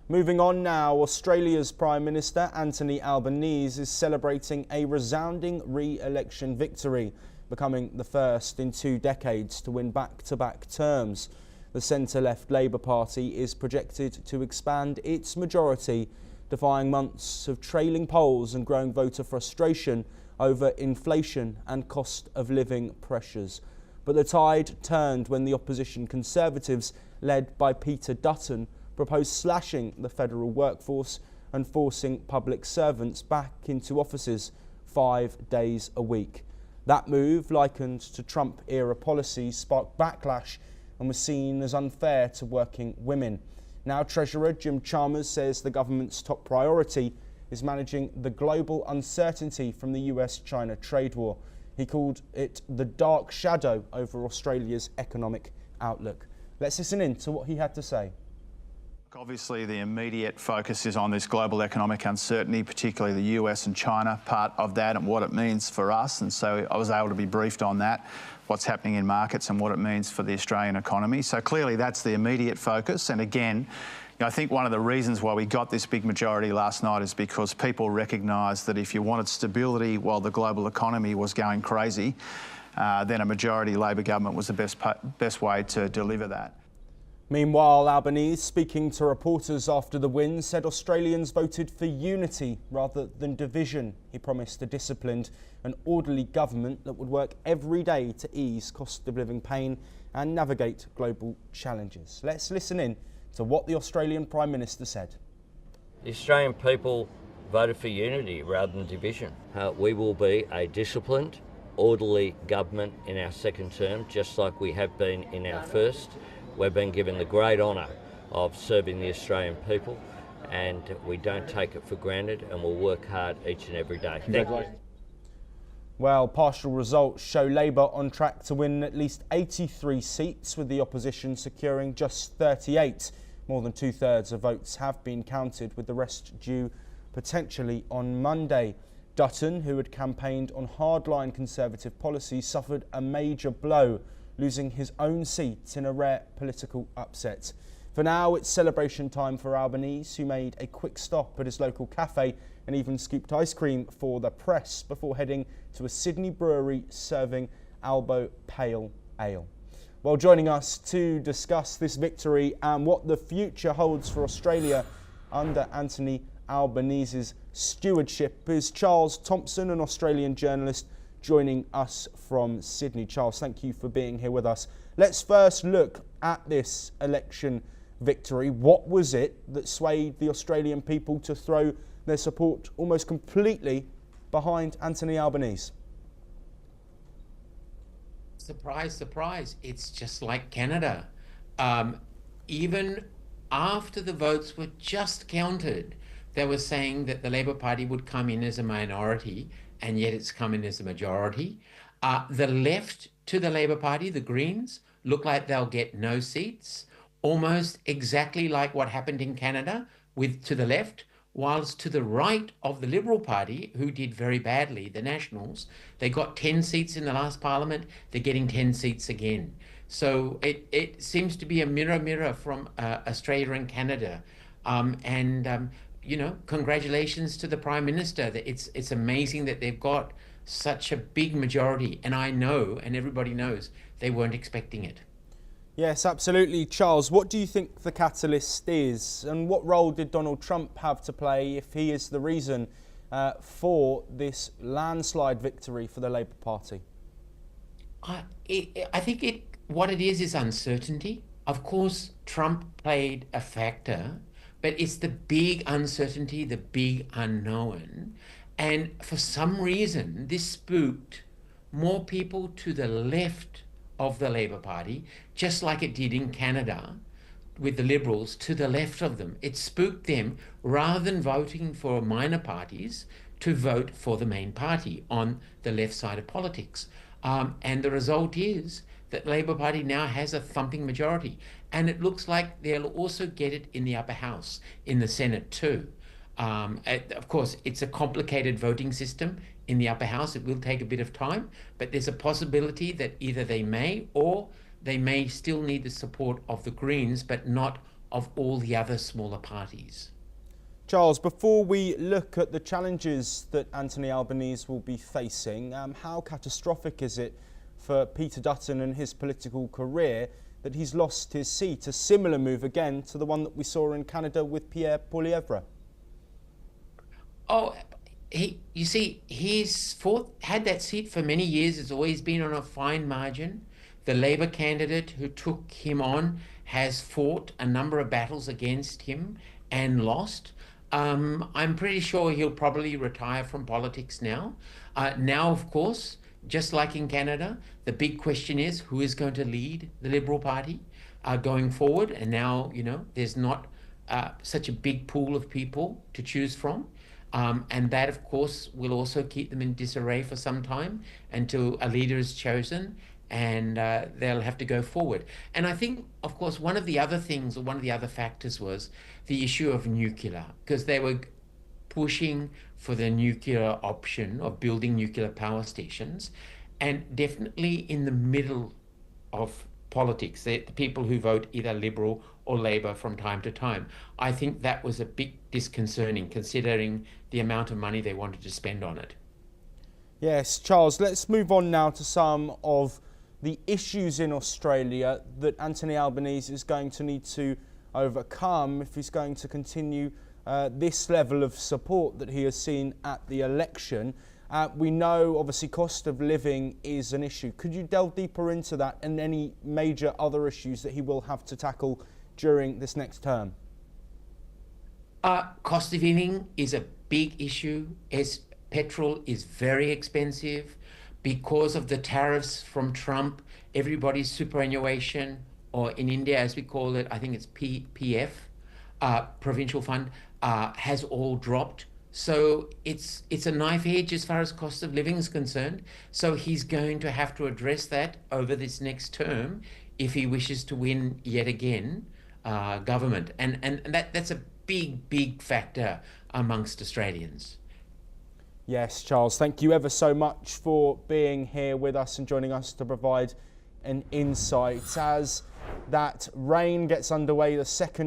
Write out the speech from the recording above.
Moving on now, Australia's Prime Minister Anthony Albanese is celebrating a resounding re-election victory, becoming the first in 2 decades to win back-to-back terms. The centre-left Labour Party is projected to expand its majority, defying months of trailing polls and growing voter frustration over inflation and cost of living pressures. But the tide turned when the opposition Conservatives, led by Peter Dutton, proposed slashing the federal workforce and forcing public servants back into offices 5 days a week. That move, likened to Trump-era policies, sparked backlash and was seen as unfair to working women. Now Treasurer Jim Chalmers says the government's top priority is managing the global uncertainty from the US-China trade war. He called it the dark shadow over Australia's economic outlook. Let's listen in to what he had to say. Obviously, the immediate focus is on this global economic uncertainty, particularly the US and China part of that and what it means for us. And so I was able to be briefed on that, what's happening in markets and what it means for the Australian economy. So clearly that's the immediate focus. And again, I think one of the reasons why we got this big majority last night is because people recognised that if you wanted stability while the global economy was going crazy, then a majority Labor government was the best way to deliver that. Meanwhile, Albanese, speaking to reporters after the win, said Australians voted for unity rather than division. He promised a disciplined and orderly government that would work every day to ease cost of living pain and navigate global challenges. Let's listen in to what the Australian Prime Minister said. The Australian people voted for unity rather than division. We will be a disciplined, orderly government in our second term, just like we have been in our first. We've been given the great honour of serving the Australian people, and we don't take it for granted, and we'll work hard each and every day. Thank you. Well, partial results show Labour on track to win at least 83 seats, with the opposition securing just 38. More than 2/3 of votes have been counted, with the rest due potentially on Monday. Dutton, who had campaigned on hardline Conservative policies, suffered a major blow, losing his own seat in a rare political upset. For now, it's celebration time for Albanese, who made a quick stop at his local cafe and even scooped ice cream for the press before heading to a Sydney brewery serving Albo Pale Ale. Well, joining us to discuss this victory and what the future holds for Australia under Anthony Albanese's stewardship is Charles Thompson, an Australian journalist joining us from Sydney. Charles, thank you for being here with us. Let's first look at this election victory. What was it that swayed the Australian people to throw their support almost completely behind Anthony Albanese? Surprise, surprise. It's just like Canada. Even after the votes were just counted, they were saying that the Labor Party would come in as a minority, and yet it's come in as a majority. The left to the Labor Party, the Greens, look like they'll get no seats, almost exactly like what happened in Canada with to the left, whilst to the right of the Liberal Party, who did very badly, the Nationals, they got 10 seats in the last parliament, they're getting 10 seats again. So it seems to be a mirror from Australia and Canada. You know, congratulations to the Prime Minister. It's amazing that they've got such a big majority, and I know, and everybody knows, they weren't expecting it. Yes, absolutely. Charles, what do you think the catalyst is, and what role did Donald Trump have to play if he is the reason for this landslide victory for the Labour Party? I think what it is uncertainty. Of course, Trump played a factor, but it's the big uncertainty, the big unknown. And for some reason, this spooked more people to the left of the Labor Party, just like it did in Canada with the Liberals to the left of them. It spooked them, rather than voting for minor parties, to vote for the main party on the left side of politics. And the result is that Labor Party now has a thumping majority. And it looks like they'll also get it in the upper house, in the Senate too. Of course, it's a complicated voting system in the upper house. It will take a bit of time, but there's a possibility that either they may, or they may still need the support of the Greens, but not of all the other smaller parties. Charles, before we look at the challenges that Anthony Albanese will be facing, how catastrophic is it for Peter Dutton and his political career that he's lost his seat? A similar move again to the one that we saw in Canada with Pierre Poilievre. Oh, you see, he's had that seat for many years. It's always been on a fine margin. The Labour candidate who took him on has fought a number of battles against him and lost. I'm pretty sure he'll probably retire from politics now. Now, of course, just like in Canada, the big question is who is going to lead the Liberal Party going forward. And now, there's not such a big pool of people to choose from. And that, of course, will also keep them in disarray for some time until a leader is chosen and they'll have to go forward. And I think, of course, one of the other factors was the issue of nuclear, because they were pushing for the nuclear option of building nuclear power stations. And definitely in the middle of politics, the people who vote either Liberal or Labour from time to time, I think that was a bit disconcerting considering the amount of money they wanted to spend on it. Yes, Charles, let's move on now to some of the issues in Australia that Anthony Albanese is going to need to overcome if he's going to continue this level of support that he has seen at the election. We know, obviously, cost of living is an issue. Could you delve deeper into that and any major other issues that he will have to tackle during this next term? Cost of living is a big issue. Petrol is very expensive. Because of the tariffs from Trump, everybody's superannuation, or in India, as we call it, I think it's PF, provincial fund, has all dropped. So it's a knife edge as far as cost of living is concerned. So he's going to have to address that over this next term if he wishes to win yet again government. And that's a big factor amongst Australians. Yes, Charles, thank you ever so much for being here with us and joining us to provide an insight as that reign gets underway, the second